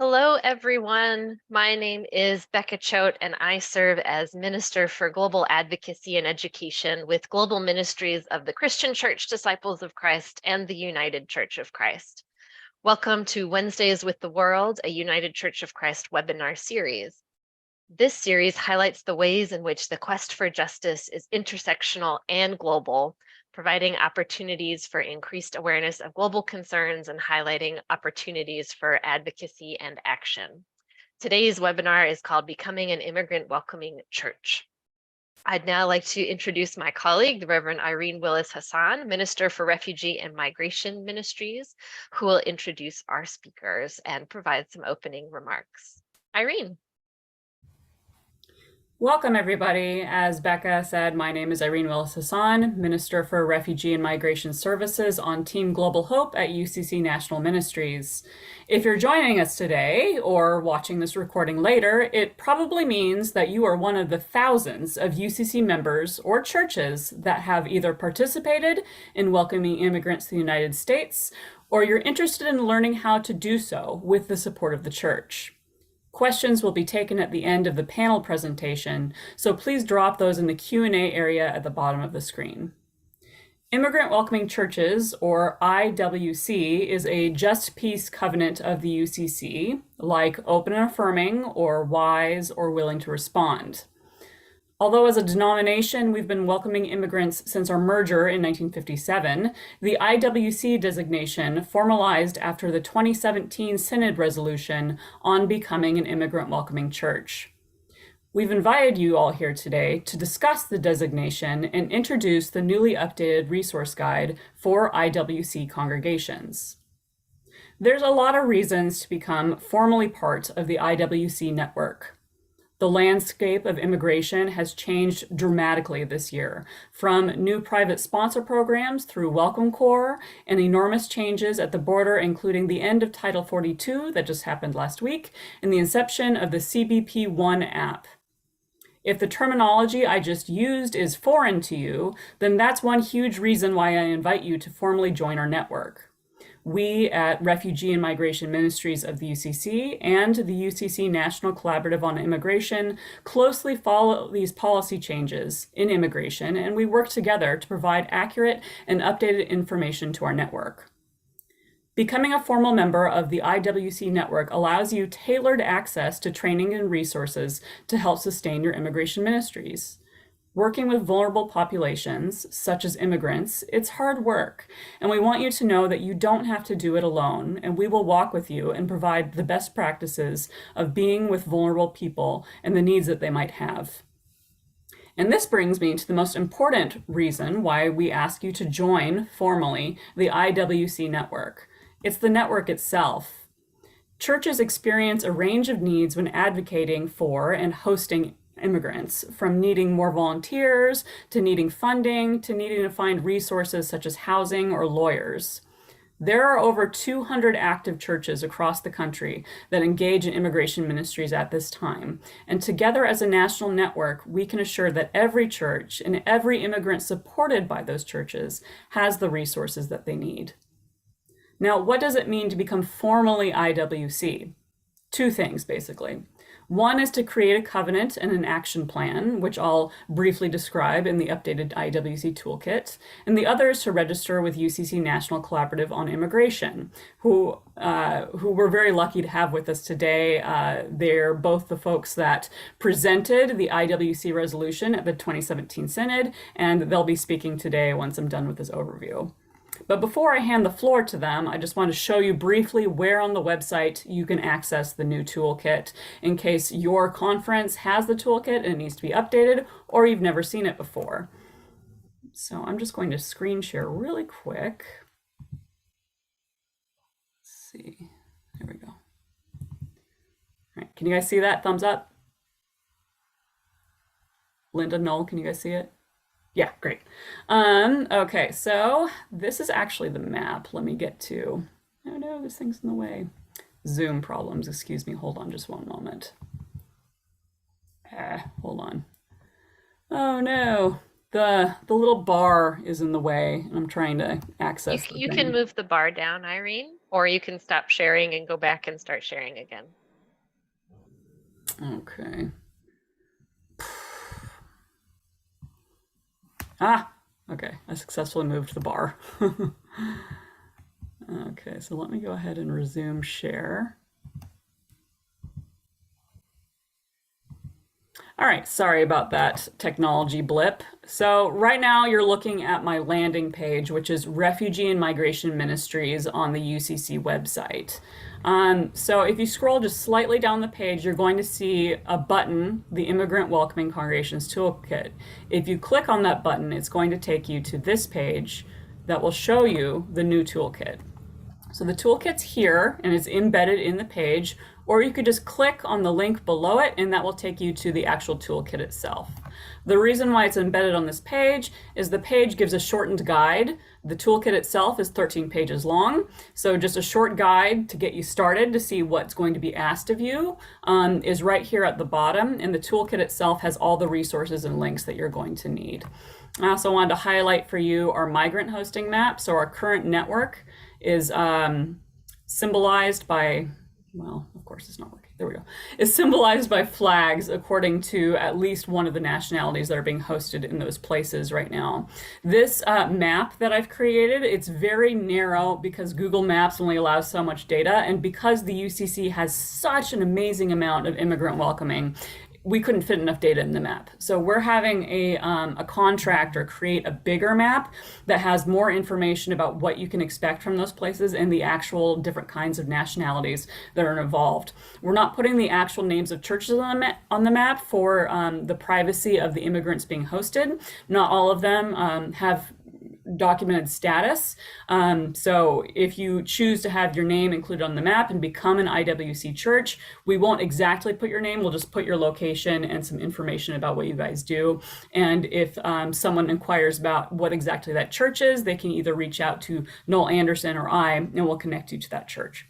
Hello, everyone. My name is Becca Choate, and I serve as Minister for Global Advocacy and Education with Global Ministries of the Christian Church Disciples of Christ and the United Church of Christ. Welcome to Wednesdays with the World, a United Church of Christ webinar series. This series highlights the ways in which the quest for justice is intersectional and global, providing opportunities for increased awareness of global concerns and highlighting opportunities for advocacy and action. Today's webinar is called Becoming an Immigrant Welcoming Church. I'd now like to introduce my colleague, the Reverend Irene Willis Hassan, Minister for Refugee and Migration Ministries, who will introduce our speakers and provide some opening remarks. Irene. Welcome, everybody. As Becca said, my name is Irene Willis Hassan, Minister for Refugee and Migration Services on Team Global Hope at UCC National Ministries. If you're joining us today or watching this recording later, it probably means that you are one of the thousands of UCC members or churches that have either participated in welcoming immigrants to the United States, or you're interested in learning how to do so with the support of the church. Questions will be taken at the end of the panel presentation, so please drop those in the Q&A area at the bottom of the screen. Immigrant Welcoming Churches, or IWC, is a just peace covenant of the UCC, like open and affirming, or wise, or willing to respond. Although as a denomination, we've been welcoming immigrants since our merger in 1957, the IWC designation formalized after the 2017 Synod resolution on becoming an immigrant welcoming church. We've invited you all here today to discuss the designation and introduce the newly updated resource guide for IWC congregations. There's a lot of reasons to become formally part of the IWC network. The landscape of immigration has changed dramatically this year, from new private sponsor programs through Welcome Corps and enormous changes at the border, including the end of Title 42 that just happened last week and the inception of the CBP One app. If the terminology I just used is foreign to you, then that's one huge reason why I invite you to formally join our network. We at Refugee and Migration Ministries of the UCC and the UCC National Collaborative on Immigration closely follow these policy changes in immigration, and we work together to provide accurate and updated information to our network. Becoming a formal member of the IWC network allows you tailored access to training and resources to help sustain your immigration ministries. Working with vulnerable populations, such as immigrants, it's hard work, and we want you to know that you don't have to do it alone, and we will walk with you and provide the best practices of being with vulnerable people and the needs that they might have. And this brings me to the most important reason why we ask you to join formally the IWC network. It's the network itself. Churches experience a range of needs when advocating for and hosting immigrants, from needing more volunteers, to needing funding, to needing to find resources such as housing or lawyers. There are over 200 active churches across the country that engage in immigration ministries at this time, and together as a national network, we can assure that every church and every immigrant supported by those churches has the resources that they need. Now, what does it mean to become formally IWC? Two things, basically. One is to create a covenant and an action plan, which I'll briefly describe in the updated IWC Toolkit. And the other is to register with UCC National Collaborative on Immigration, who we're very lucky to have with us today. They're both the folks that presented the IWC resolution at the 2017 Synod, and they'll be speaking today once I'm done with this overview. But before I hand the floor to them, I just want to show you briefly where on the website you can access the new toolkit in case your conference has the toolkit and it needs to be updated, or you've never seen it before. So I'm just going to screen share really quick. Let's see, there we go. All right, can you guys see that? Thumbs up. Linda, Noel, can you guys see it? Yeah, great. Okay, so this is actually the map. Let me get to, oh no, this thing's in the way. Zoom problems, excuse me, hold on just one moment. Hold on. Oh no, the little bar is in the way, and I'm trying to access You can move the bar down, Irene. or you can stop sharing and go back and start sharing again. Okay. Okay, I successfully moved the bar. Okay, so let me go ahead and resume share. All right, sorry about that technology blip. So right now you're looking at my landing page, which is Refugee and Migration Ministries on the UCC website. So if you scroll just slightly down the page, you're going to see a button, the Immigrant Welcoming Congregations Toolkit. If you click on that button, it's going to take you to this page that will show you the new toolkit. So the toolkit's here and it's embedded in the page, or you could just click on the link below it and that will take you to the actual toolkit itself. The reason why it's embedded on this page is the page gives a shortened guide. The toolkit itself is 13 pages long, so just a short guide to get you started to see what's going to be asked of you is right here at the bottom, and the toolkit itself has all the resources and links that you're going to need. I also wanted to highlight for you our migrant hosting map. So our current network is symbolized by, well, of course it's not working. There we go. It's symbolized by flags according to at least one of the nationalities that are being hosted in those places right now. This map that I've created, it's very narrow because Google Maps only allows so much data, and because the UCC has such an amazing amount of immigrant welcoming, we couldn't fit enough data in the map. So we're having a contractor create a bigger map that has more information about what you can expect from those places and the actual different kinds of nationalities that are involved. We're not putting the actual names of churches on the map for the privacy of the immigrants being hosted. Not all of them have documented status. So if you choose to have your name included on the map and become an IWC church, we won't exactly put your name. We'll just put your location and some information about what you guys do. And if someone inquires about what exactly that church is, they can either reach out to Noel Anderson or I, and we'll connect you to that church.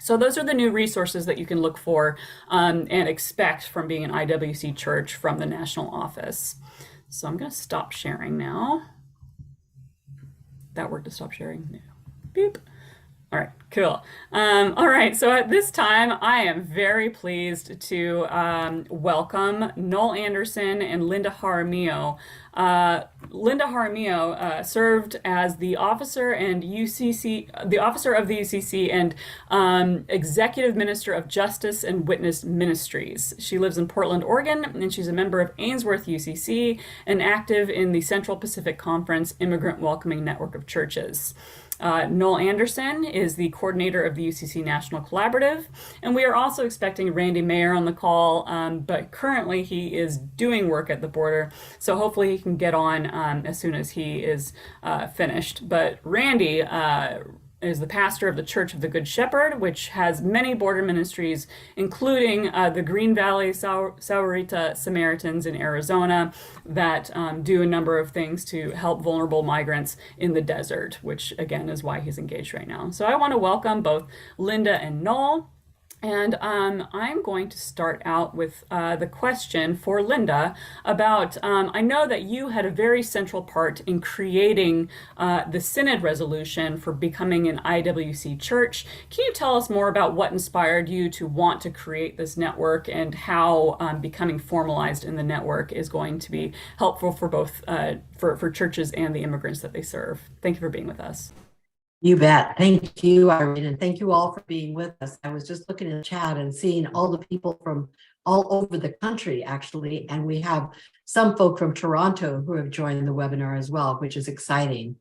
So those are the new resources that you can look for and expect from being an IWC church from the national office. So I'm going to stop sharing now. That worked to stop sharing? No. Beep. All right, cool. All right, so at this time, I am very pleased to welcome Noel Anderson and Linda Jaramillo. Linda Jaramillo served as the officer and the officer of the UCC and executive minister of Justice and Witness Ministries. She lives in Portland, Oregon, and she's a member of Ainsworth UCC and active in the Central Pacific Conference Immigrant Welcoming Network of Churches. Noel Anderson is the coordinator of the UCC National Collaborative, and we are also expecting Randy Mayer on the call, but currently he is doing work at the border, so hopefully he can get on as soon as he is finished. But Randy is the pastor of the Church of the Good Shepherd, which has many border ministries, including the Green Valley Sahuarita Samaritans in Arizona that do a number of things to help vulnerable migrants in the desert, which again is why he's engaged right now. So I want to welcome both Linda and Noel. And I'm going to start out with the question for Linda about, I know that you had a very central part in creating the Synod resolution for becoming an IWC church. Can you tell us more about what inspired you to want to create this network and how becoming formalized in the network is going to be helpful for both for churches and the immigrants that they serve? Thank you for being with us. You bet. Thank you, Irene, and thank you all for being with us. I was just looking in the chat and seeing all the people from all over the country, actually, and we have some folk from Toronto who have joined the webinar as well, which is exciting.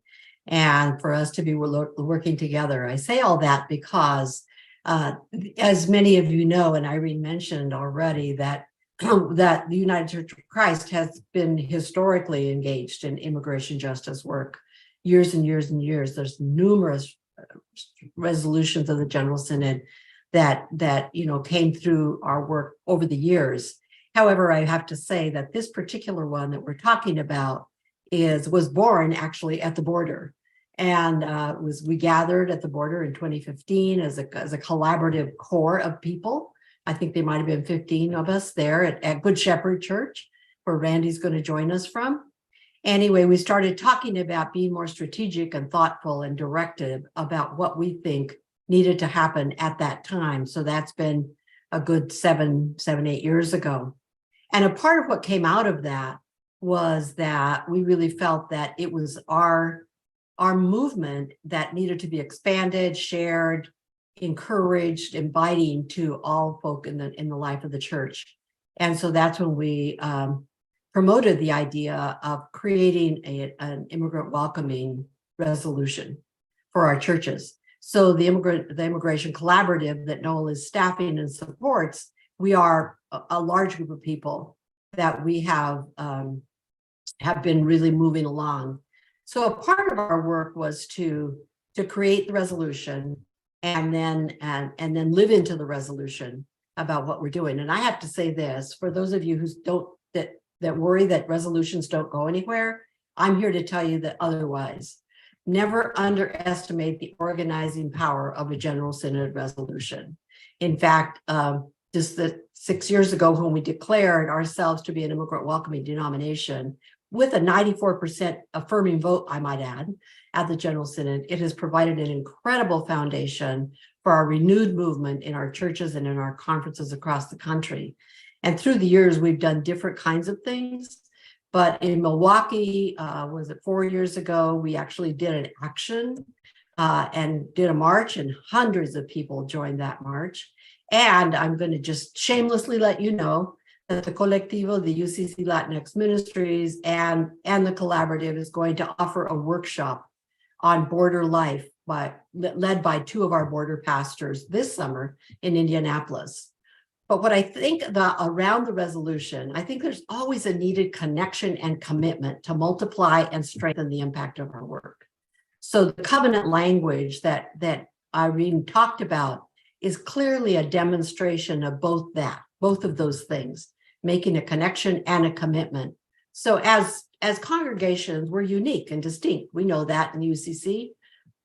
And for us to be working together, I say all that because, as many of you know, and Irene mentioned already, that the United Church of Christ has been historically engaged in immigration justice work. Years and years and years. There's numerous resolutions of the General Synod that came through our work over the years. However, I have to say that this particular one that we're talking about was born actually at the border, and we gathered at the border in 2015 as a collaborative core of people. I think there might have been 15 of us there at Good Shepherd Church, where Randy's going to join us from. Anyway, we started talking about being more strategic and thoughtful and directive about what we think needed to happen at that time. So that's been a good 8 years ago. And a part of what came out of that was that we really felt that it was our movement that needed to be expanded, shared, encouraged, inviting to all folk in the life of the church. And so that's when we promoted the idea of creating an immigrant welcoming resolution for our churches. So the immigration collaborative that Noel is staffing and supports, we are a large group of people that we have been really moving along. So a part of our work was to create the resolution and then live into the resolution about what we're doing. And I have to say this, for those of you who that worry that resolutions don't go anywhere, I'm here to tell you that otherwise. Never underestimate the organizing power of a General Synod resolution. In fact, just 6 years ago, when we declared ourselves to be an immigrant welcoming denomination, with a 94% affirming vote, I might add, at the General Synod, it has provided an incredible foundation for our renewed movement in our churches and in our conferences across the country. And through the years, we've done different kinds of things. But in Milwaukee, was it 4 years ago, we actually did an action and did a march, and hundreds of people joined that march. And I'm going to just shamelessly let you know that the Colectivo, the UCC Latinx Ministries, and the Collaborative is going to offer a workshop on border life led by two of our border pastors this summer in Indianapolis. But what I think around the resolution, I think there's always a needed connection and commitment to multiply and strengthen the impact of our work. So the covenant language that Irene talked about is clearly a demonstration of both of those things, making a connection and a commitment. So as congregations, we're unique and distinct. We know that in UCC,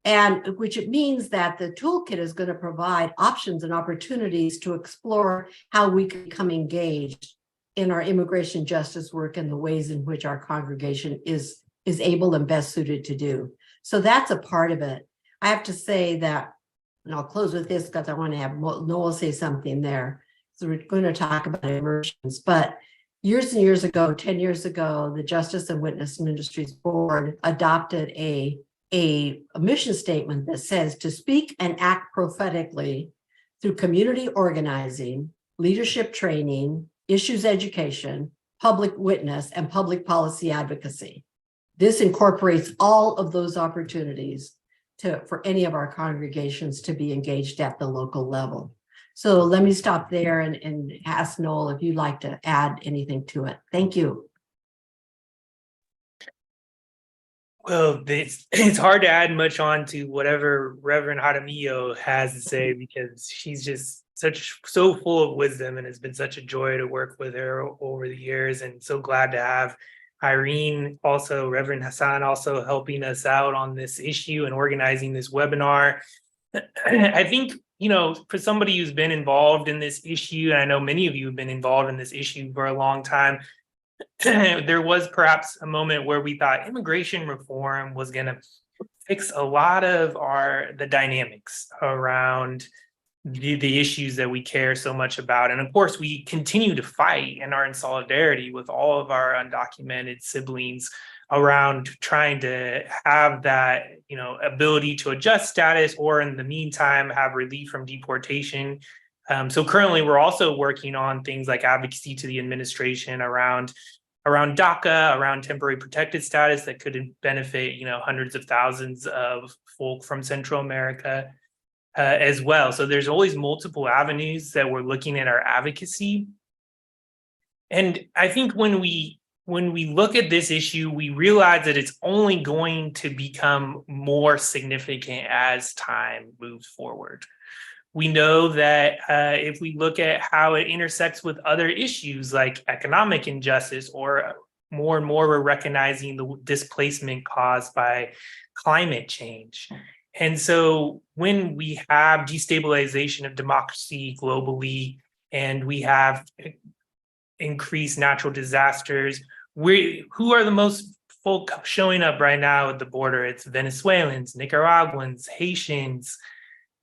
and which it means that the toolkit is going to provide options and opportunities to explore how we can become engaged in our immigration justice work and the ways in which our congregation is able and best suited to do. So that's a part of it. I have to say that, and I'll close with this because I want to have Noel say something there. So we're going to talk about immersions, but years and years ago, 10 years ago, the Justice and Witness Ministries Board adopted a mission statement that says to speak and act prophetically through community organizing, leadership training, issues education, public witness, and public policy advocacy. This incorporates all of those opportunities for any of our congregations to be engaged at the local level. So let me stop there and ask Noel if you'd like to add anything to it. Thank you. Well, it's hard to add much on to whatever Reverend Jaramillo has to say, because she's just so full of wisdom, and it's been such a joy to work with her over the years, and so glad to have Irene, also Reverend Hassan, also helping us out on this issue and organizing this webinar. I think, for somebody who's been involved in this issue, and I know many of you have been involved in this issue for a long time, there was perhaps a moment where we thought immigration reform was going to fix a lot of the dynamics around the issues that we care so much about. And of course, we continue to fight and are in solidarity with all of our undocumented siblings around trying to have that, ability to adjust status, or in the meantime, have relief from deportation. So currently, we're also working on things like advocacy to the administration around DACA, around temporary protected status that could benefit, hundreds of thousands of folk from Central America as well. So there's always multiple avenues that we're looking at our advocacy. And I think when we look at this issue, we realize that it's only going to become more significant as time moves forward. We know that if we look at how it intersects with other issues like economic injustice, or more and more we're recognizing the displacement caused by climate change. And so when we have destabilization of democracy globally, and we have increased natural disasters, who are the most folk showing up right now at the border? It's Venezuelans, Nicaraguans, Haitians,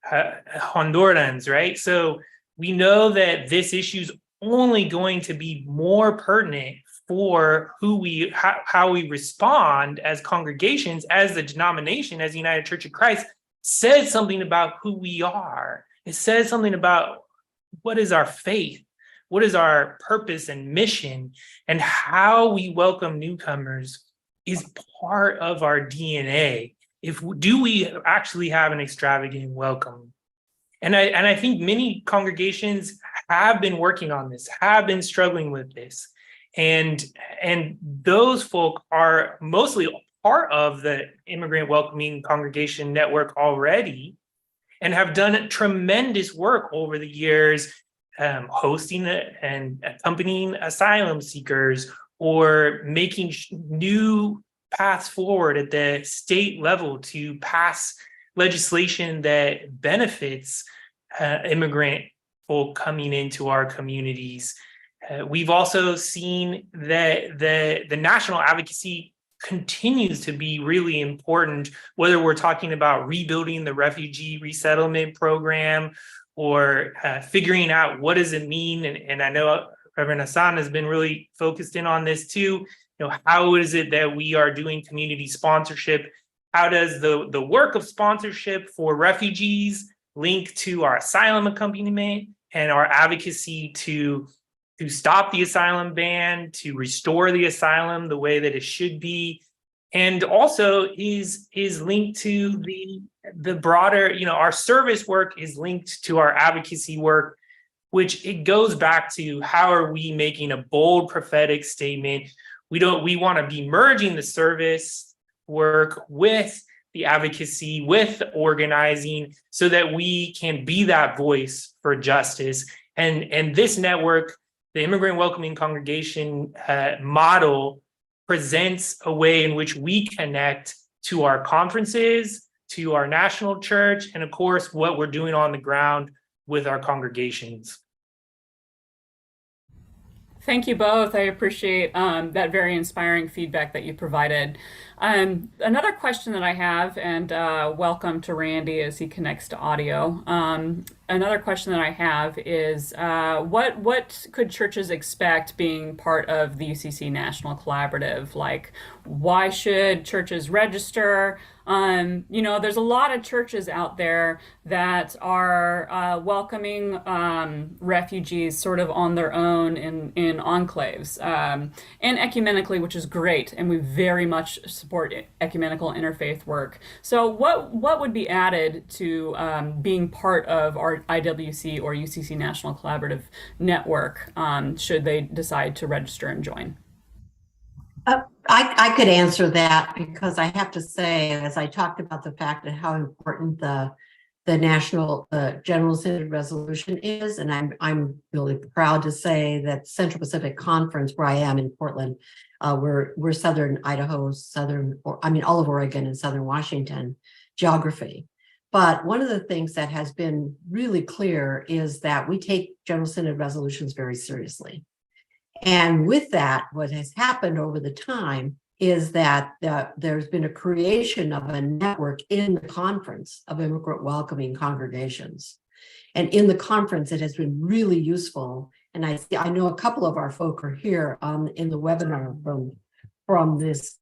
Hondurans, right? So we know that this issue is only going to be more pertinent for how we respond as congregations, as the denomination, as the United Church of Christ says something about who we are. It says something about what is our faith, what is our purpose and mission, and how we welcome newcomers is part of our DNA. Do we actually have an extravagant welcome? And I think many congregations have been working on this, have been struggling with this. And those folk are mostly part of the Immigrant Welcoming Congregation Network already, and have done tremendous work over the years, hosting and accompanying asylum seekers, or making new paths forward at the state level to pass legislation that benefits immigrant folk coming into our communities. We've also seen that the national advocacy continues to be really important, whether we're talking about rebuilding the refugee resettlement program, or figuring out what does it mean. And I know Reverend Hassan has been really focused in on this too. How is it that we are doing community sponsorship? How does the work of sponsorship for refugees link to our asylum accompaniment and our advocacy to stop the asylum ban, to restore the asylum the way that it should be? And also is linked to the broader, our service work is linked to our advocacy work, which it goes back to how are we making a bold prophetic statement. We want to be merging the service work with the advocacy, with organizing, so that we can be that voice for justice. And this network, the Immigrant Welcoming Congregation model, presents a way in which we connect to our conferences, to our national church, and of course, what we're doing on the ground with our congregations. Thank you both. I appreciate that very inspiring feedback that you provided. Another question that I have, and welcome to Randy as he connects to audio. Another question that I have is, what could churches expect being part of the UCC National Collaborative? Like, why should churches register? There's a lot of churches out there that are welcoming refugees sort of on their own in enclaves, and ecumenically, which is great, and we very much support ecumenical interfaith work. So what would be added to being part of our IWC or UCC National Collaborative Network should they decide to register and join? I could answer that, because I have to say, as I talked about the fact that how important the national General Synod resolution is, and I'm really proud to say that Central Pacific Conference, where I am in Portland, we're Southern Idaho, all of Oregon and Southern Washington geography. But one of the things that has been really clear is that we take General Synod resolutions very seriously. And with that, what has happened over the time is that there's been a creation of a network in the conference of immigrant welcoming congregations. And in the conference, it has been really useful. And I know a couple of our folk are here in the webinar from this.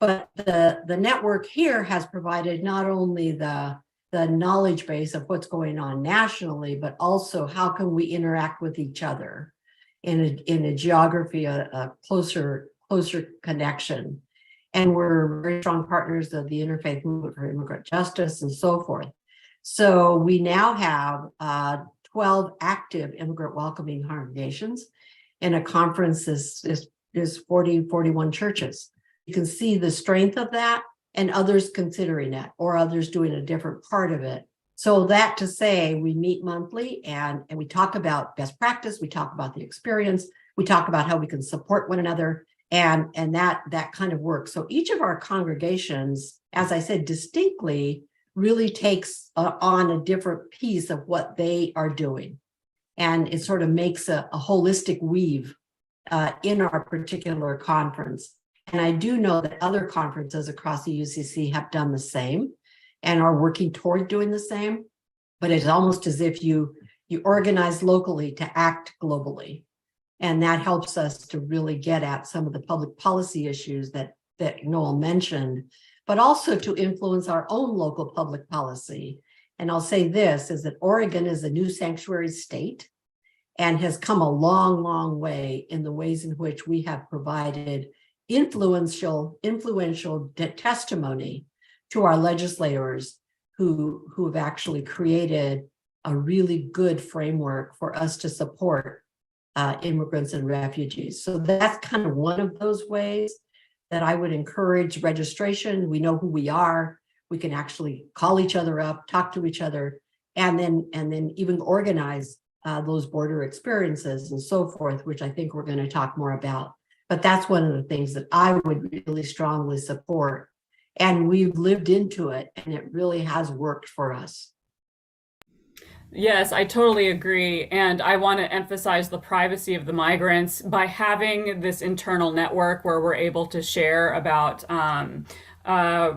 But the network here has provided not only the knowledge base of what's going on nationally, but also how can we interact with each other in a geography, a closer connection. And we're very strong partners of the Interfaith Movement for Immigrant Justice and so forth. So we now have 12 active immigrant welcoming congregations, and a conference is 41 churches. You can see the strength of that, and others considering that, or others doing a different part of it. So that to say, we meet monthly and we talk about best practice, we talk about the experience, we talk about how we can support one another, and that kind of work. So each of our congregations, as I said, distinctly really takes on a different piece of what they are doing. And it sort of makes a holistic weave in our particular conference. And I do know that other conferences across the UCC have done the same and are working toward doing the same. but it's almost as if you organize locally to act globally. And that helps us to really get at some of the public policy issues that Noel mentioned, but also to influence our own local public policy. And I'll say this, is that Oregon is a new sanctuary state and has come a long, long way in the ways in which we have provided influential testimony to our legislators who have actually created a really good framework for us to support immigrants and refugees. So that's kind of one of those ways that I would encourage registration. We know who we are. We can actually call each other up, talk to each other, and then even organize those border experiences and so forth, which I think we're going to talk more about. But that's one of the things that I would really strongly support. And we've lived into it, and it really has worked for us. Yes, I totally agree. And I want to emphasize the privacy of the migrants by having this internal network where we're able to share about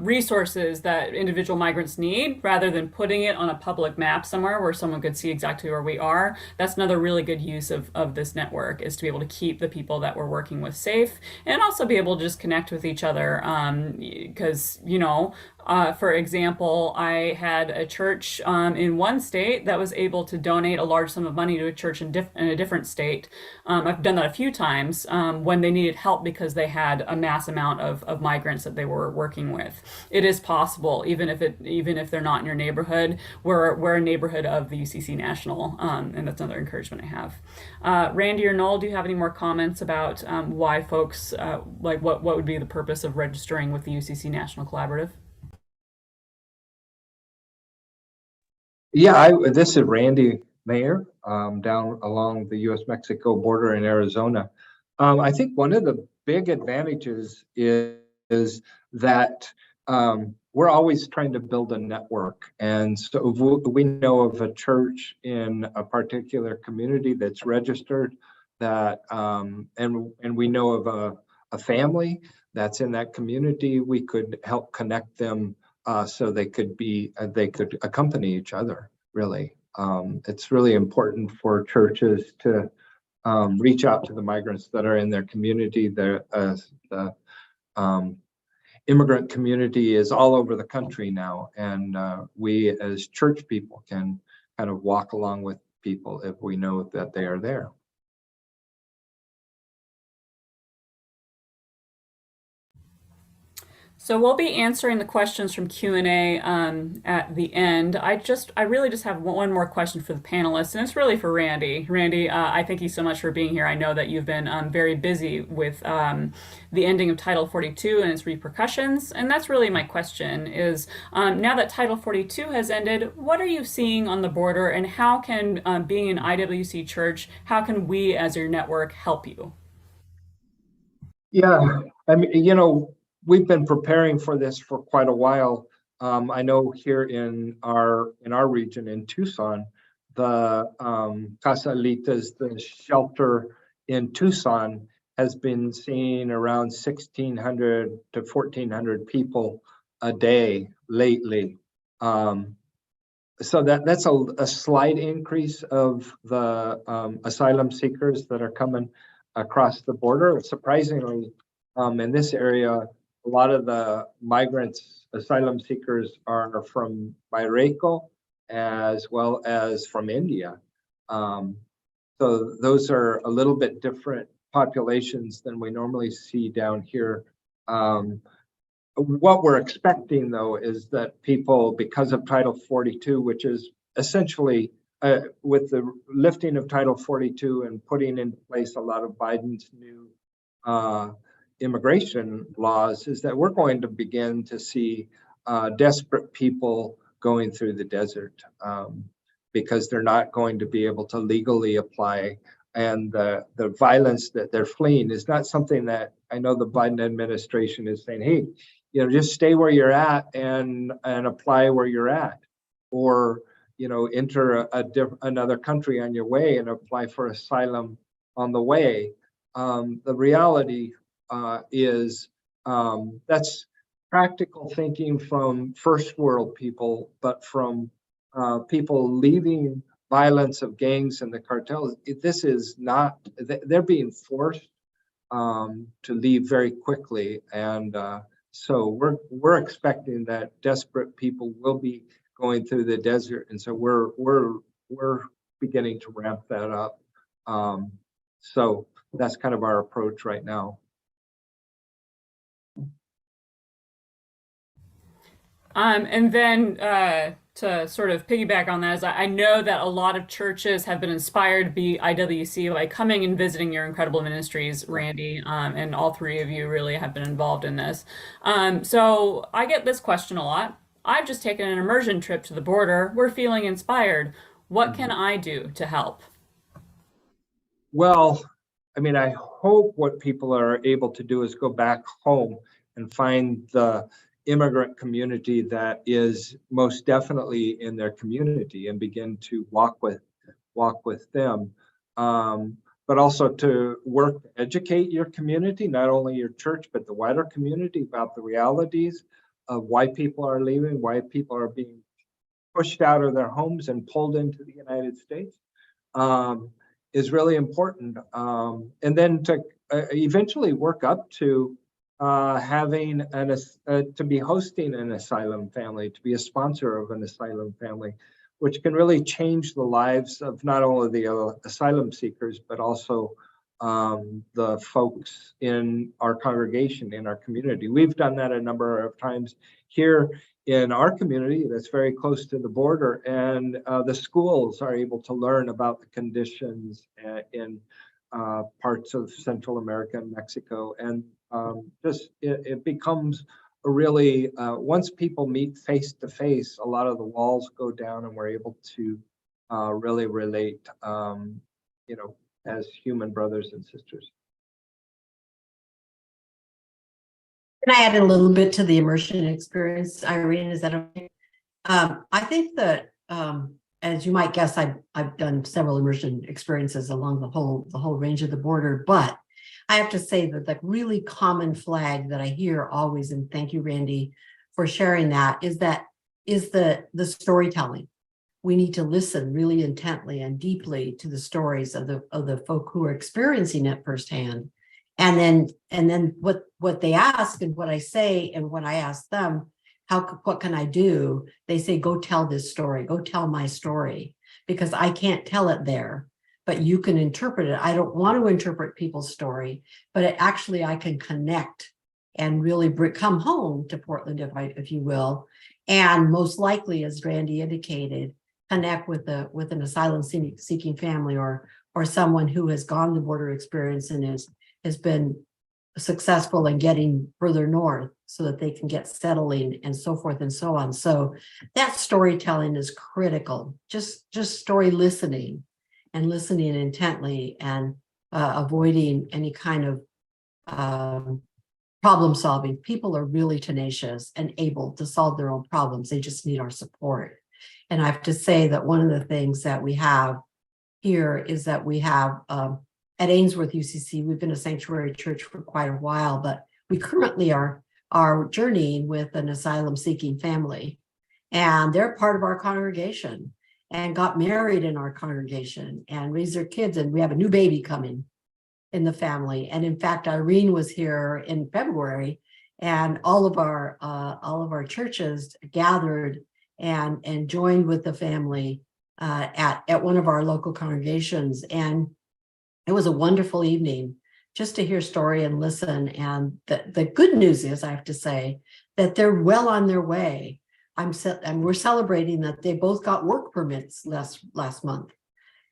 resources that individual migrants need rather than putting it on a public map somewhere where someone could see exactly where we are. That's another really good use of this network, is to be able to keep the people that we're working with safe and also be able to just connect with each other. Because, for example, I had a church in one state that was able to donate a large sum of money to a church in a different state. I've done that a few times when they needed help because they had a mass amount of migrants that they were working with. It is possible, even if they're not in your neighborhood. We're a neighborhood of the UCC National, and that's another encouragement I have. Randy or Noel, do you have any more comments about why folks what would be the purpose of registering with the UCC National Collaborative? Yeah, this is Randy Mayer, down along the U.S.-Mexico border in Arizona. I think one of the big advantages is that we're always trying to build a network. And so we know of a church in a particular community that's registered, that and we know of a family that's in that community. We could help connect them so they could accompany each other, really. It's really important for churches to reach out to the migrants that are in their community. The immigrant community is all over the country now, and we as church people can kind of walk along with people if we know that they are there. So we'll be answering the questions from Q&A at the end. I really just have one more question for the panelists, and it's really for Randy. Randy, I thank you so much for being here. I know that you've been very busy with the ending of Title 42 and its repercussions, and that's really my question is, now that Title 42 has ended, what are you seeing on the border, and how can, being an IWC church, how can we as your network help you? Yeah, I mean, we've been preparing for this for quite a while. I know here in our region in Tucson, the Casalitas, the shelter in Tucson, has been seeing around 1,600 to 1,400 people a day lately. So that's a slight increase of the asylum seekers that are coming across the border. Surprisingly, in this area, a lot of the migrants, asylum seekers, are from Mexico as well as from India. So those are a little bit different populations than we normally see down here. What we're expecting, though, is that people, because of Title 42, which is essentially with the lifting of Title 42 and putting in place a lot of Biden's new immigration laws, is that we're going to begin to see desperate people going through the desert because they're not going to be able to legally apply. And the violence that they're fleeing is not something that I know the Biden administration is saying, hey, just stay where you're at and apply where you're at, or enter another country on your way and apply for asylum on the way. The reality is that's practical thinking from first world people, but from people leaving violence of gangs and the cartels. This is not, they're being forced to leave very quickly. And so we're expecting that desperate people will be going through the desert. And so we're beginning to ramp that up. So that's kind of our approach right now. And then to sort of piggyback on that, is I know that a lot of churches have been inspired to be IWC by coming and visiting your incredible ministries, Randy, and all three of you really have been involved in this. So I get this question a lot. I've just taken an immersion trip to the border. We're feeling inspired. What can I do to help? Well, I mean, I hope what people are able to do is go back home and find the immigrant community that is most definitely in their community and begin to walk with them. But also to work to educate your community, not only your church, but the wider community about the realities of why people are leaving, why people are being pushed out of their homes and pulled into the United States. Is really important. And then to eventually work up to having to be hosting an asylum family, to be a sponsor of an asylum family, which can really change the lives of not only the asylum seekers, but also the folks in our congregation, in our community. We've done that a number of times here in our community that's very close to the border, and the schools are able to learn about the conditions in parts of Central America and Mexico. And just it becomes a really, once people meet face to face, a lot of the walls go down and we're able to really relate, as human brothers and sisters. Can I add a little bit to the immersion experience, Irene? Is that okay? I think that, as you might guess, I've done several immersion experiences along the whole range of the border. But I have to say that the really common flag that I hear always, and thank you, Randy, for sharing that, is the storytelling. We need to listen really intently and deeply to the stories of the folk who are experiencing it firsthand. And then what they ask and what I say and what I ask them, what can I do? They say, go tell this story, go tell my story, because I can't tell it there, but you can interpret it. I don't want to interpret people's story, but actually I can connect and really come home to Portland, if you will, and most likely, as Randy indicated, connect with an asylum seeking family or someone who has gone the border experience and has been successful in getting further north so that they can get settling and so forth and so on. So that storytelling is critical. Just story listening and listening intently and avoiding any kind of problem solving. People are really tenacious and able to solve their own problems. They just need our support. And I have to say that one of the things that we have here is that we have at Ainsworth UCC, we've been a sanctuary church for quite a while, but we currently are journeying with an asylum-seeking family. And they're part of our congregation and got married in our congregation and raised their kids. And we have a new baby coming in the family. And in fact, Irene was here in February, and all of our churches gathered and joined with the family at one of our local congregations. And it was a wonderful evening just to hear story and listen. And the good news is, I have to say, that they're well on their way. And we're celebrating that they both got work permits last month.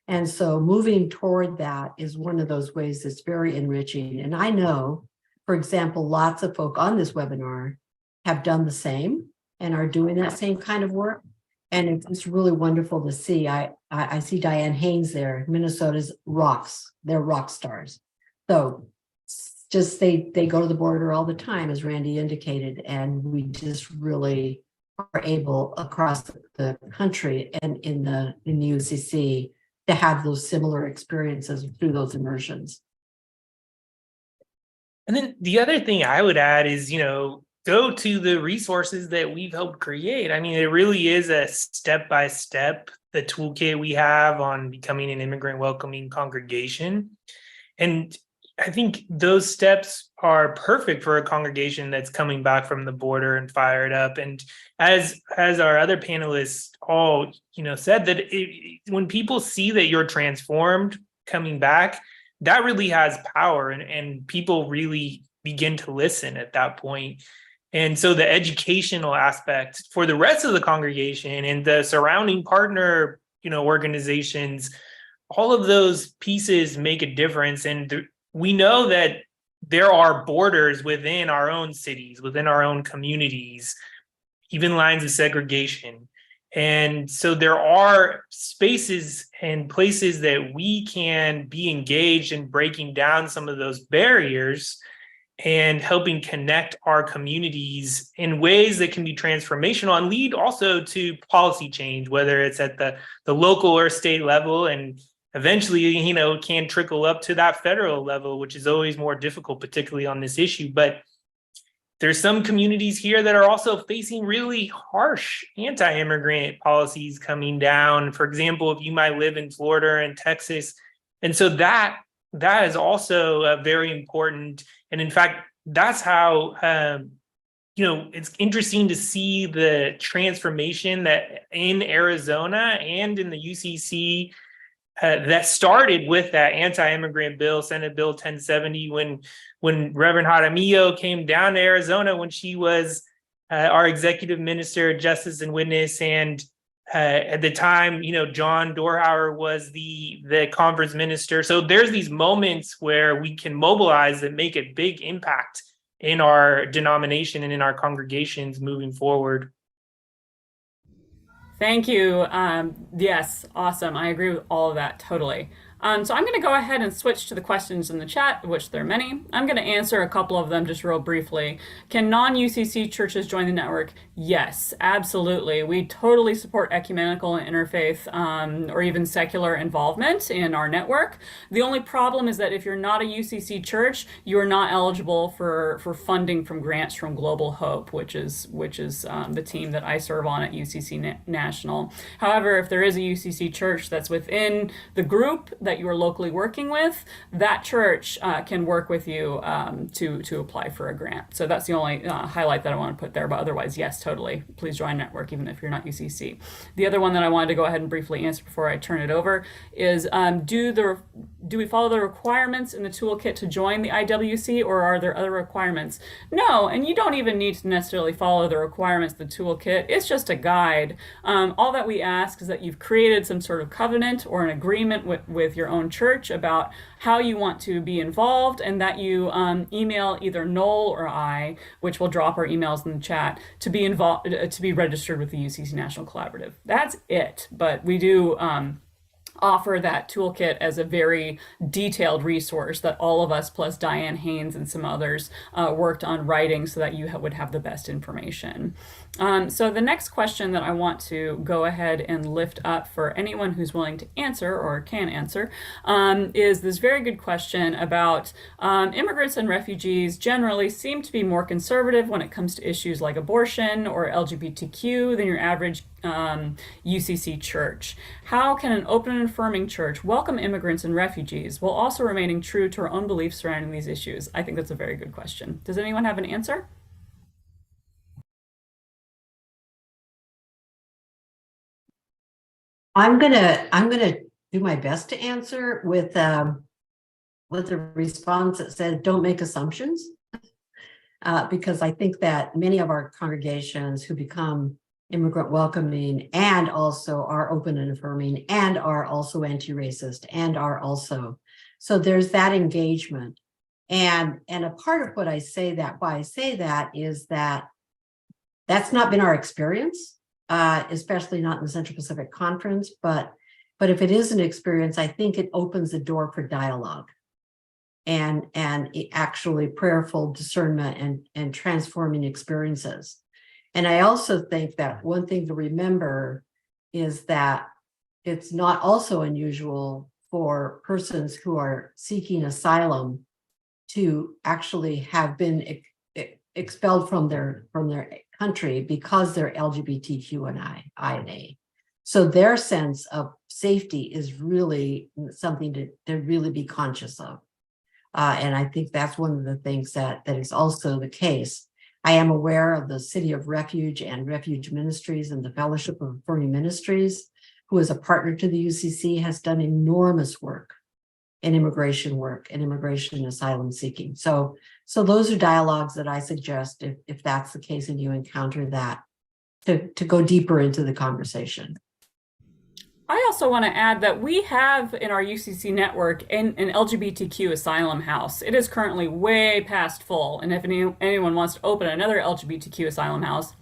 And so moving toward that is one of those ways that's very enriching. And I know, for example, lots of folk on this webinar have done the same and are doing that same kind of work. And it's really wonderful to see. I see Diane Haynes there. Minnesota's rocks. They're rock stars. So just they go to the border all the time, as Randy indicated, and we just really are able across the country and in the UCC to have those similar experiences through those immersions. And then the other thing I would add is, go to the resources that we've helped create. I mean, it really is a step-by-step, the toolkit we have on becoming an immigrant welcoming congregation. And I think those steps are perfect for a congregation that's coming back from the border and fired up. And as our other panelists all, said, that when people see that you're transformed coming back, that really has power, and people really begin to listen at that point. And so the educational aspect for the rest of the congregation and the surrounding partner, organizations, all of those pieces make a difference. And we know that there are borders within our own cities, within our own communities, even lines of segregation. And so there are spaces and places that we can be engaged in breaking down some of those barriers and helping connect our communities in ways that can be transformational and lead also to policy change, whether it's at the local or state level, and eventually, can trickle up to that federal level, which is always more difficult, particularly on this issue. But there's some communities here that are also facing really harsh anti-immigrant policies coming down. For example, if you might live in Florida and Texas. And so that is also very important. And in fact, that's how, it's interesting to see the transformation that in Arizona and in the UCC that started with that anti-immigrant bill, Senate Bill 1070, when Reverend Jaramillo came down to Arizona when she was our executive minister, justice and witness. And at the time, John Dorhauer was the conference minister. So there's these moments where we can mobilize and make a big impact in our denomination and in our congregations moving forward. Thank you. Yes, awesome. I agree with all of that totally. So I'm going to go ahead and switch to the questions in the chat, which there are many. I'm going to answer a couple of them just real briefly. Can non-UCC churches join the network? Yes, absolutely. We totally support ecumenical and interfaith or even secular involvement in our network. The only problem is that if you're not a UCC church, you are not eligible for funding from grants from Global Hope, which is the team that I serve on at UCC National. However, if there is a UCC church that's within the group that you are locally working with, that church can work with you to apply for a grant. So that's the only highlight that I want to put there. But otherwise, yes, totally. Please join network, even if you're not UCC. The other one that I wanted to go ahead and briefly answer before I turn it over is, do we follow the requirements in the toolkit to join the IWC, or are there other requirements? No, and you don't even need to necessarily follow the requirements of the toolkit. It's just a guide. All that we ask is that you've created some sort of covenant or an agreement with your own church about how you want to be involved, and that you email either Noel or I, which will drop our emails in the chat, to be involved, to be registered with the UCC National Collaborative. That's it. But we do offer that toolkit as a very detailed resource that all of us, plus Diane Haynes and some others, worked on writing so that you would have the best information. So the next question that I want to go ahead and lift up for anyone who's willing to answer or can answer is this very good question about immigrants and refugees generally seem to be more conservative when it comes to issues like abortion or LGBTQ than your average UCC church. How can an open and affirming church welcome immigrants and refugees while also remaining true to our own beliefs surrounding these issues? I think that's a very good question. Does anyone have an answer? I'm gonna do my best to answer with a response that says, don't make assumptions, because I think that many of our congregations who become immigrant welcoming and also are open and affirming and are also anti-racist and are also, so there's that engagement. And a part of what I say that, why I say that is that that's not been our experience, especially not in the Central Pacific Conference, but if it is an experience, I think it opens the door for dialogue and actually prayerful discernment and transforming experiences. And I also think that one thing to remember is that it's not also unusual for persons who are seeking asylum to actually have been expelled from their country because they're LGBTQ and A. So their sense of safety is really something to really be conscious of. And I think that's one of the things that is also the case. I am aware of the City of Refuge and Refuge Ministries and the Fellowship of Affirming Ministries, who is a partner to the UCC, has done enormous work in immigration and asylum seeking. So those are dialogues that I suggest, if that's the case and you encounter that, to go deeper into the conversation. I also want to add that we have in our UCC network an LGBTQ asylum house. It is currently way past full, and if anyone wants to open another LGBTQ asylum house,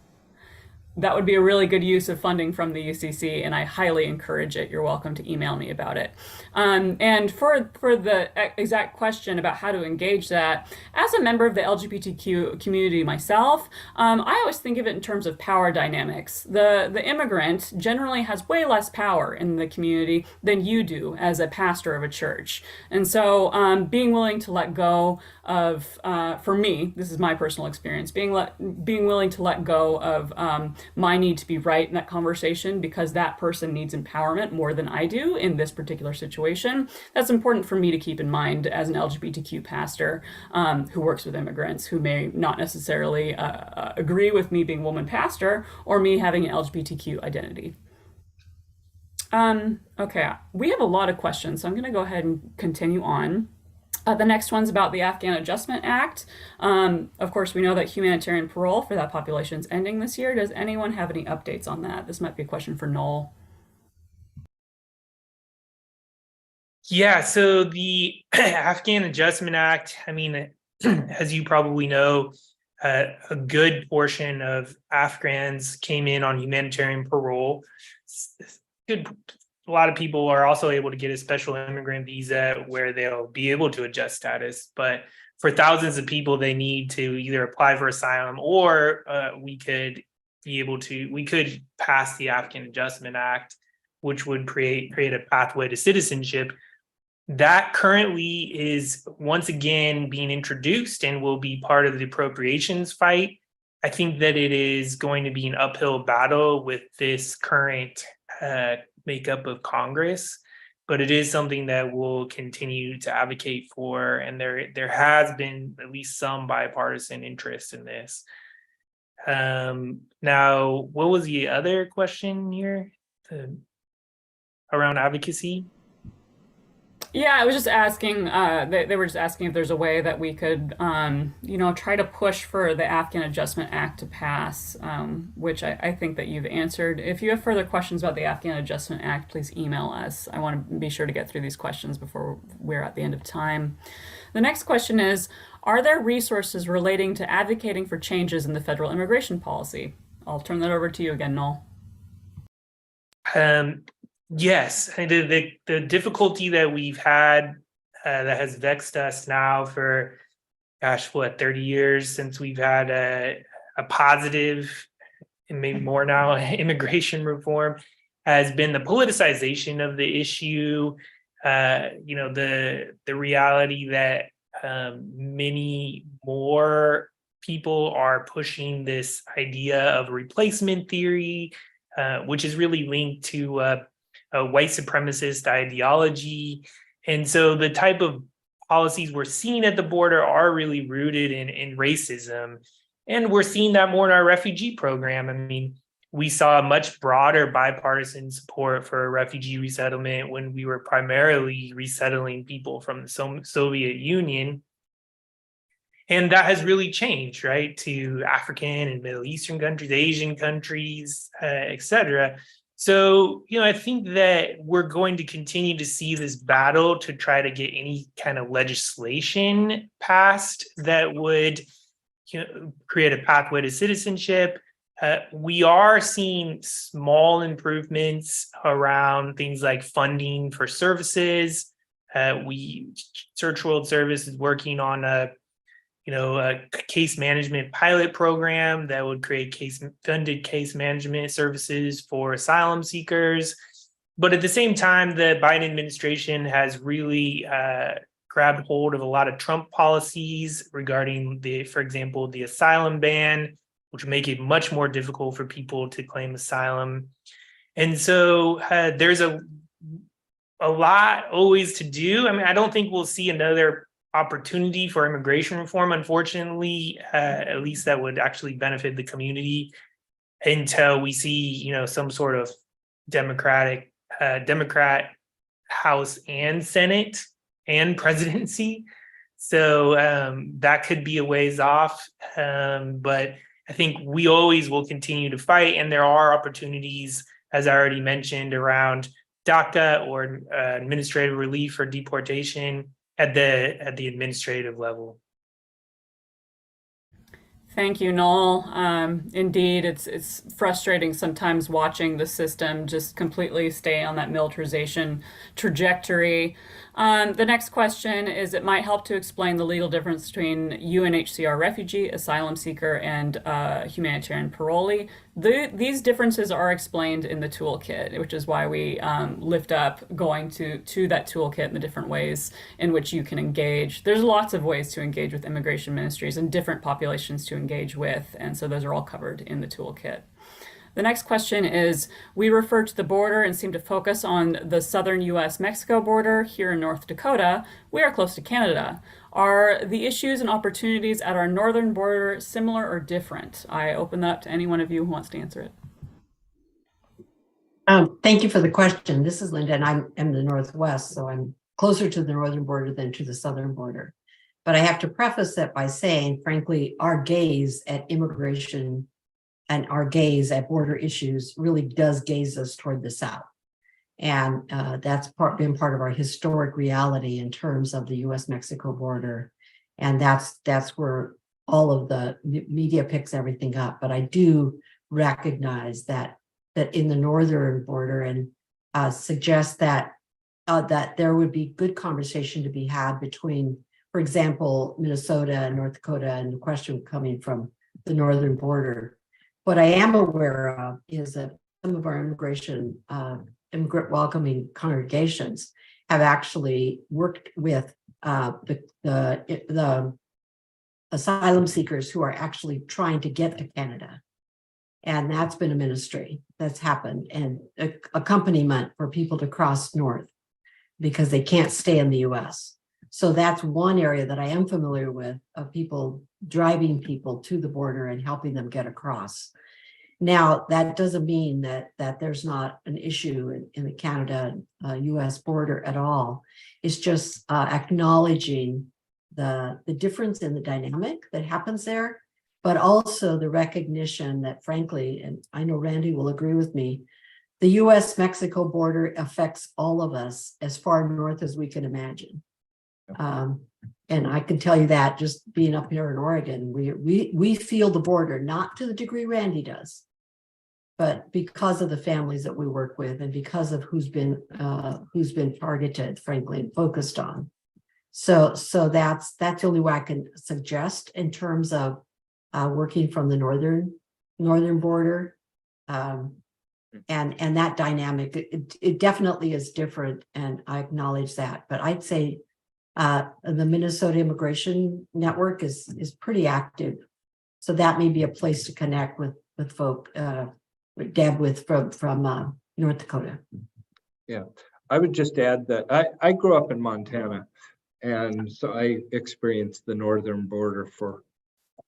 that would be a really good use of funding from the UCC, and I highly encourage it. You're welcome to email me about it. And for the exact question about how to engage that, as a member of the LGBTQ community myself, I always think of it in terms of power dynamics. The immigrant generally has way less power in the community than you do as a pastor of a church. And so being willing to let go of, for me, this is my personal experience, being willing to let go of my need to be right in that conversation because that person needs empowerment more than I do in this particular situation. That's important for me to keep in mind as an LGBTQ pastor who works with immigrants who may not necessarily agree with me being woman pastor or me having an LGBTQ identity. Okay, we have a lot of questions, so I'm going to go ahead and continue on. The next one's about the Afghan Adjustment Act. Of course, we know that humanitarian parole for that population is ending this year. Does anyone have any updates on that? This might be a question for Noel. Yeah, so the Afghan Adjustment Act, I mean, as you probably know, a good portion of Afghans came in on humanitarian parole. A lot of people are also able to get a special immigrant visa where they'll be able to adjust status. But for thousands of people, they need to either apply for asylum or we could pass the Afghan Adjustment Act, which would create a pathway to citizenship. That currently is once again being introduced and will be part of the appropriations fight. I think that it is going to be an uphill battle with this current makeup of Congress, but it is something that we'll continue to advocate for, and there has been at least some bipartisan interest in this. Now, what was the other question here around advocacy? Yeah, I was just asking, they were just asking if there's a way that we could, try to push for the Afghan Adjustment Act to pass, which I think that you've answered. If you have further questions about the Afghan Adjustment Act, please email us. I want to be sure to get through these questions before we're at the end of time. The next question is, are there resources relating to advocating for changes in the federal immigration policy? I'll turn that over to you again, Noel. Yes, the difficulty that we've had that has vexed us now for, 30 years since we've had a positive, and maybe more now, immigration reform, has been the politicization of the issue. The reality that many more people are pushing this idea of replacement theory, which is really linked to a white supremacist ideology. And so the type of policies we're seeing at the border are really rooted in racism. And we're seeing that more in our refugee program. I mean, we saw much broader bipartisan support for refugee resettlement when we were primarily resettling people from the Soviet Union. And that has really changed, right, to African and Middle Eastern countries, Asian countries, et cetera. So, I think that we're going to continue to see this battle to try to get any kind of legislation passed that would create a pathway to citizenship. We are seeing small improvements around things like funding for services. Search World Service is working on a case management pilot program that would create funded case management services for asylum seekers. But at the same time, the Biden administration has really grabbed hold of a lot of Trump policies regarding for example, the asylum ban, which make it much more difficult for people to claim asylum. And so there's a lot always to do. I mean, I don't think we'll see another opportunity for immigration reform, unfortunately, at least that would actually benefit the community, until we see, some sort of Democrat House and Senate and presidency. So that could be a ways off. But I think we always will continue to fight. And there are opportunities, as I already mentioned, around DACA or administrative relief or deportation at the administrative level. Thank you, Noel. Indeed, it's frustrating sometimes watching the system just completely stay on that militarization trajectory. The next question is, it might help to explain the legal difference between UNHCR refugee, asylum seeker, and humanitarian parolee. These differences are explained in the toolkit, which is why we lift up going to that toolkit and the different ways in which you can engage. There's lots of ways to engage with immigration ministries and different populations to engage with, and so those are all covered in the toolkit. The next question is, we refer to the border and seem to focus on the southern US-Mexico border here in North Dakota. We are close to Canada. Are the issues and opportunities at our northern border similar or different? I open that up to any one of you who wants to answer it. Thank you for the question. This is Linda, and I'm in the Northwest, so I'm closer to the northern border than to the southern border. But I have to preface that by saying, frankly, our gaze at immigration and our gaze at border issues really does gaze us toward the South. And that's been part of our historic reality in terms of the US-Mexico border. And that's where all of the media picks everything up. But I do recognize that in the northern border, and suggest that there would be good conversation to be had between, for example, Minnesota and North Dakota, and the question coming from the northern border. What I am aware of is that some of our immigrant welcoming congregations have actually worked with the asylum seekers who are actually trying to get to Canada. And that's been a ministry that's happened, and accompaniment for people to cross north because they can't stay in the US. So that's one area that I am familiar with, of people driving people to the border and helping them get across. Now, that doesn't mean that there's not an issue in the Canada-US border at all. It's just acknowledging the difference in the dynamic that happens there, but also the recognition that, frankly, and I know Randy will agree with me, the US-Mexico border affects all of us as far north as we can imagine. And I can tell you that just being up here in Oregon, we feel the border, not to the degree Randy does, but because of the families that we work with and because of who's been targeted, frankly, and focused on. So that's the only way I can suggest in terms of working from the northern border. And that dynamic, it definitely is different, and I acknowledge that. But I'd say the Minnesota Immigration Network is pretty active, so that may be a place to connect with folk. Deb from North Dakota. Yeah, I would just add that I grew up in Montana, and so I experienced the northern border for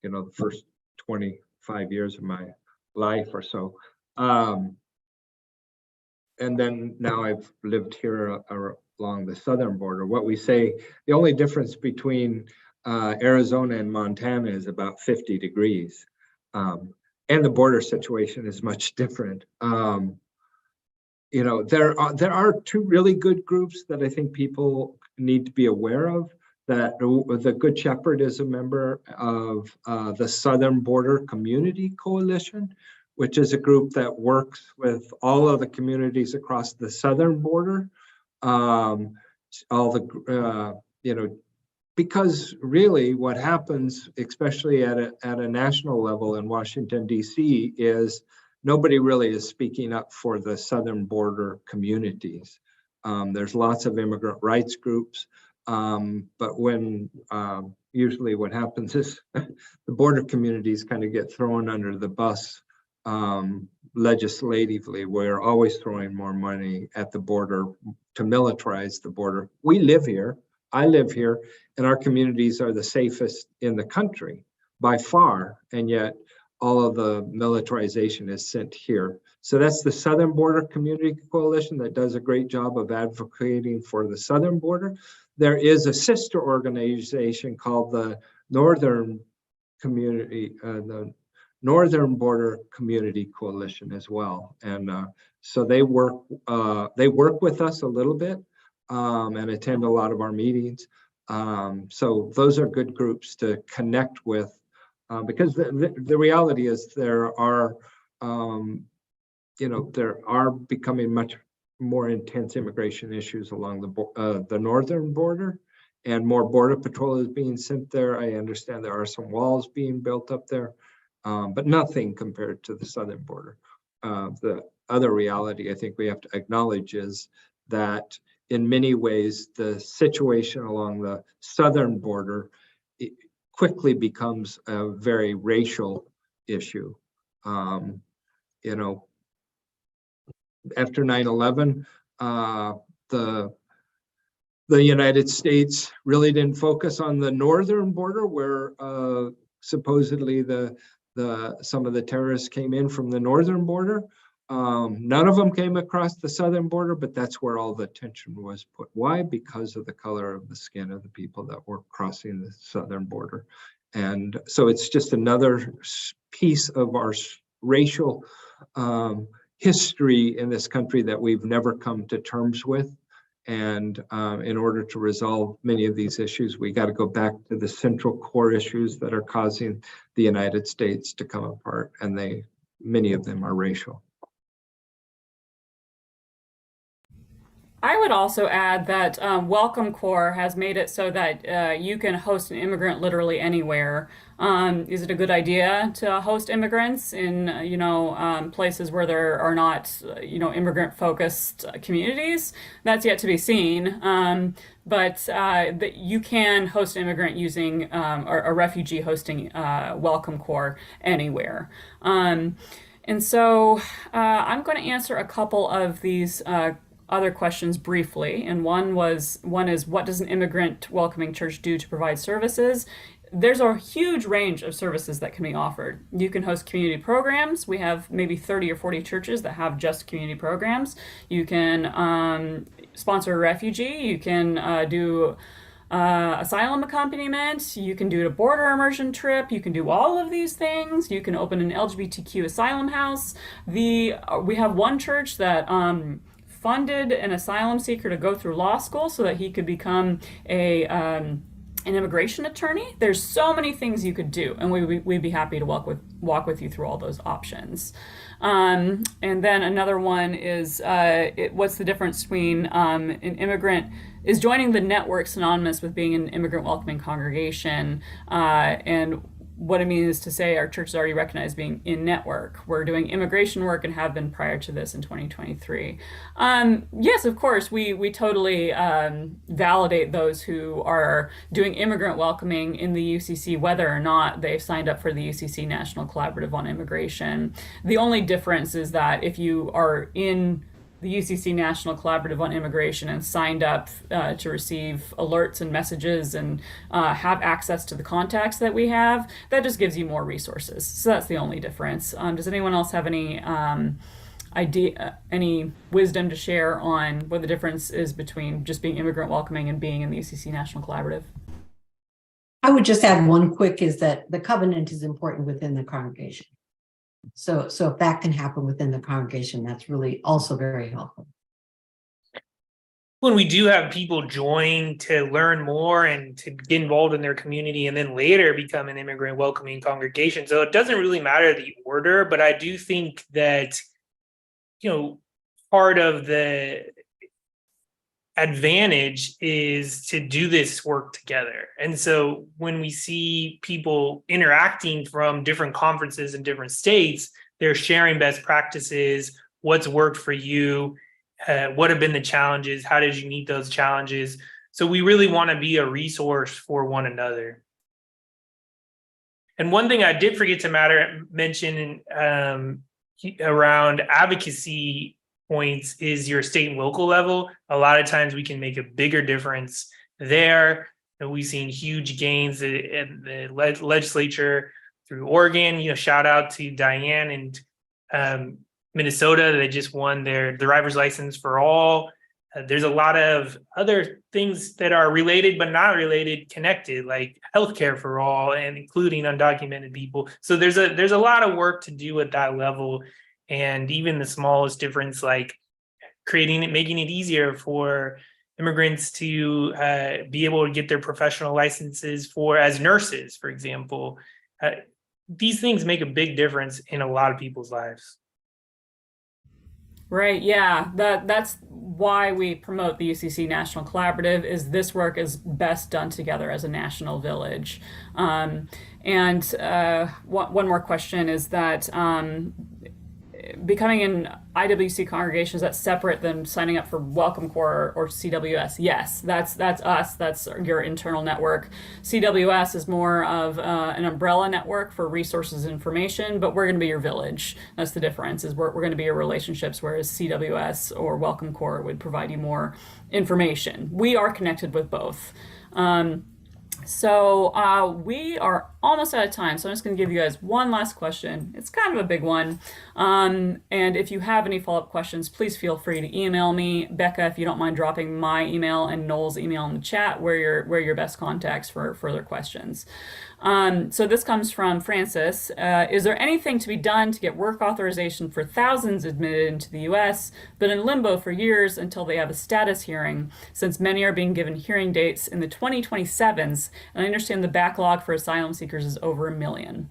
the first 25 years of my life or so. And then now I've lived here along the southern border. What we say, the only difference between Arizona and Montana is about 50 degrees. And the border situation is much different. There are two really good groups that I think people need to be aware of. That the Good Shepherd is a member of the Southern Border Community Coalition, which is a group that works with all of the communities across the southern border. Because really what happens, especially at a national level in Washington, D.C., is nobody really is speaking up for the southern border communities. There's lots of immigrant rights groups, But when usually what happens is the border communities kind of get thrown under the bus legislatively. We're always throwing more money at the border to militarize the border. We live here, I live here, and our communities are the safest in the country by far, and yet all of the militarization is sent here. So that's the Southern Border Community Coalition that does a great job of advocating for the southern border. There is a sister organization called the Northern Border Community Coalition as well, and so they work with us a little bit and attend a lot of our meetings. So those are good groups to connect with, because the reality is there are becoming much more intense immigration issues along the northern border, and more border patrol is being sent there. I understand there are some walls being built up there, but nothing compared to the southern border. The other reality I think we have to acknowledge is that in many ways, the situation along the southern border quickly becomes a very racial issue. After 9/11, the United States really didn't focus on the northern border, where supposedly some of the terrorists came in from the northern border. None of them came across the southern border, but that's where all the attention was put. Why? Because of the color of the skin of the people that were crossing the southern border. And so it's just another piece of our racial history in this country that we've never come to terms with. And in order to resolve many of these issues, we got to go back to the central core issues that are causing the United States to come apart, and many of them are racial. I would also add that Welcome Corps has made it so that you can host an immigrant literally anywhere. Is it a good idea to host immigrants in places where there are not immigrant-focused communities? That's yet to be seen. But you can host an immigrant using or a refugee hosting Welcome Corps anywhere. And so I'm going to answer a couple of these other questions briefly, and one is, what does an immigrant welcoming church do to provide services? There's a huge range of services that can be offered. You can host community programs. We have maybe 30 or 40 churches that have just community programs. You can sponsor a refugee. You can do asylum accompaniment. You can do a border immersion trip. You can do all of these things. You can open an LGBTQ asylum house. We have one church that funded an asylum seeker to go through law school so that he could become an immigration attorney. There's so many things you could do, and we'd be happy to walk with you through all those options. And then another one is what's the difference between an immigrant is joining the network synonymous with being an immigrant welcoming congregation, and what it means to say our church is already recognized being in network. We're doing immigration work and have been prior to this in 2023. Yes, of course, we totally validate those who are doing immigrant welcoming in the UCC, whether or not they've signed up for the UCC National Collaborative on Immigration. The only difference is that if you are in the UCC National Collaborative on Immigration and signed up to receive alerts and messages and have access to the contacts that we have, that just gives you more resources. So that's the only difference. Does anyone else have any any wisdom to share on what the difference is between just being immigrant welcoming and being in the UCC National Collaborative? I would just add one quick, is that the covenant is important within the congregation. So if that can happen within the congregation, that's really also very helpful. When we do have people join to learn more and to get involved in their community and then later become an immigrant welcoming congregation. So it doesn't really matter the order, but I do think that, part of the advantage is to do this work together. And so when we see people interacting from different conferences in different states, they're sharing best practices, what's worked for you, what have been the challenges, how did you meet those challenges? So we really want to be a resource for one another. And one thing I did forget to mention around advocacy points is your state and local level. A lot of times we can make a bigger difference there. And we've seen huge gains in the legislature through Oregon. Shout out to Diane and Minnesota. They just won their driver's license for all. There's a lot of other things that are related but not related, connected, like healthcare for all, and including undocumented people. So there's a lot of work to do at that level, and even the smallest difference, like making it easier for immigrants to be able to get their professional licenses as nurses, for example. These things make a big difference in a lot of people's lives. Right, yeah, that's why we promote the UCC National Collaborative. Is this work is best done together as a national village. And one more question is that becoming an IWC congregation, is that separate than signing up for Welcome Corps or CWS? Yes, that's us. That's your internal network. CWS is more of an umbrella network for resources and information, but we're going to be your village. That's the difference, is we're going to be your relationships, whereas CWS or Welcome Corps would provide you more information. We are connected with both. So we are almost out of time, so I'm just going to give you guys one last question. It's kind of a big one. And if you have any follow-up questions, please feel free to email me. Becca, if you don't mind dropping my email and Noel's email in the chat, where your best contacts for further questions. So this comes from Francis. Is there anything to be done to get work authorization for thousands admitted into the U.S., but in limbo for years until they have a status hearing, since many are being given hearing dates in the 2027s, and I understand the backlog for asylum seekers is over 1 million?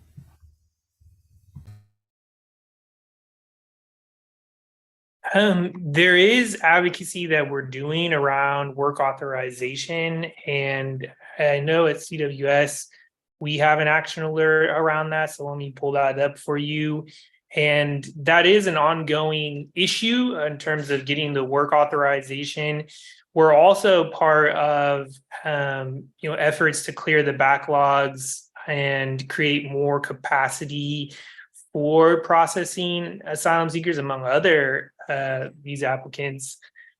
There is advocacy that we're doing around work authorization, and I know at CWS we have an action alert around that, so let me pull that up for you. And that is an ongoing issue in terms of getting the work authorization. We're also part of efforts to clear the backlogs and create more capacity for processing asylum seekers, among other visa applicants.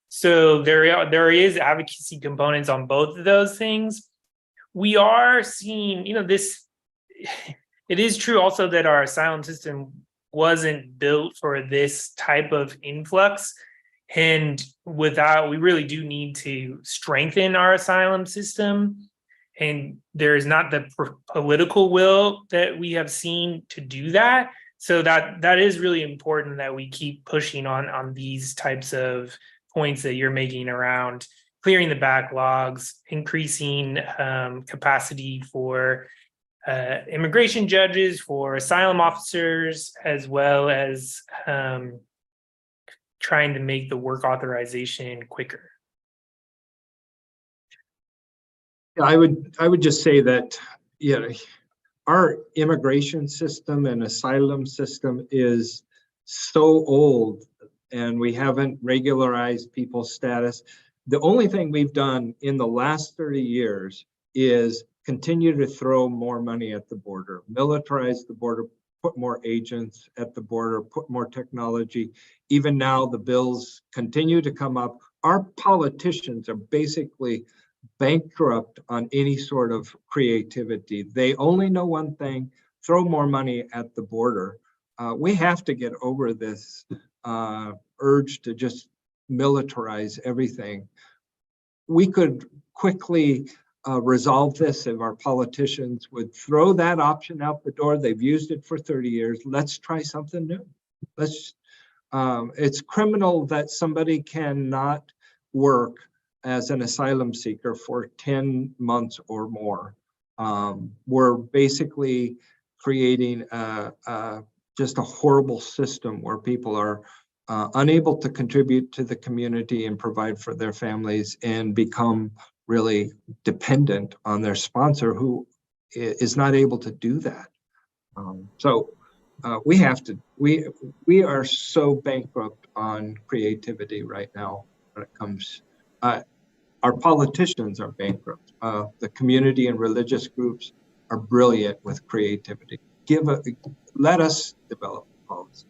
So there is advocacy components on both of those things. We are seeing, this, it is true also that our asylum system wasn't built for this type of influx. And we really do need to strengthen our asylum system. And there is not the political will that we have seen to do that. So that is really important that we keep pushing on these types of points that you're making around clearing the backlogs, increasing capacity for immigration judges, for asylum officers, as well as trying to make the work authorization quicker. I would just say that, our immigration system and asylum system is so old, and we haven't regularized people's status. The only thing we've done in the last 30 years is continue to throw more money at the border, militarize the border, put more agents at the border, put more technology. Even now, the bills continue to come up. Our politicians are basically bankrupt on any sort of creativity. They only know one thing: throw more money at the border. We have to get over this urge to just militarize everything. We could quickly resolve this if our politicians would throw that option out the door. They've used it for 30 years. Let's try something new. It's criminal that somebody cannot work as an asylum seeker for 10 months or more. We're basically creating just a horrible system where people are unable to contribute to the community and provide for their families, and become really dependent on their sponsor, who is not able to do that. We are so bankrupt on creativity right now when it comes. Our politicians are bankrupt. The community and religious groups are brilliant with creativity. Let us develop policy.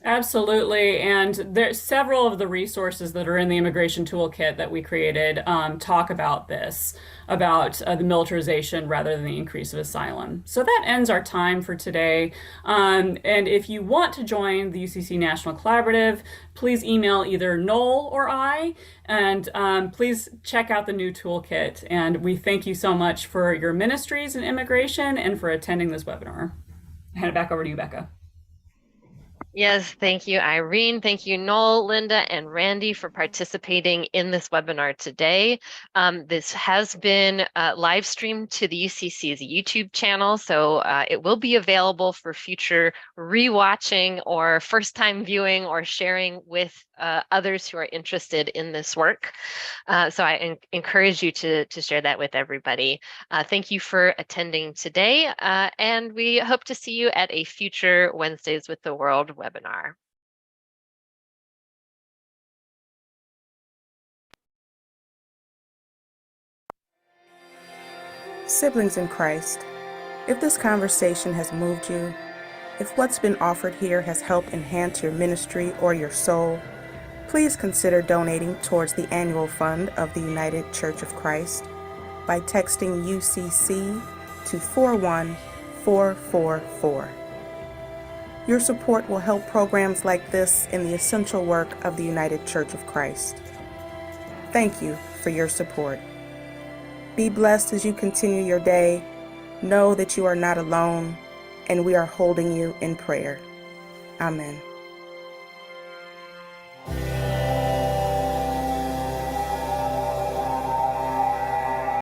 Absolutely. And there's several of the resources that are in the immigration toolkit that we created talk about this, about the militarization rather than the increase of asylum. So that ends our time for today. And if you want to join the UCC National Collaborative, please email either Noel or I, and please check out the new toolkit. And we thank you so much for your ministries in immigration and for attending this webinar. I'll hand it back over to you, Becca. Yes, thank you, Irene. Thank you, Noel, Linda, and Randy for participating in this webinar today. This has been live streamed to the UCC's YouTube channel, so it will be available for future rewatching or first-time viewing or sharing with others who are interested in this work. So I encourage you to share that with everybody. Thank you for attending today, and we hope to see you at a future Wednesdays with the World webinar. Siblings in Christ, if this conversation has moved you, if what's been offered here has helped enhance your ministry or your soul, please consider donating towards the annual fund of the United Church of Christ by texting UCC to 41444. Your support will help programs like this in the essential work of the United Church of Christ. Thank you for your support. Be blessed as you continue your day. Know that you are not alone, and we are holding you in prayer. Amen.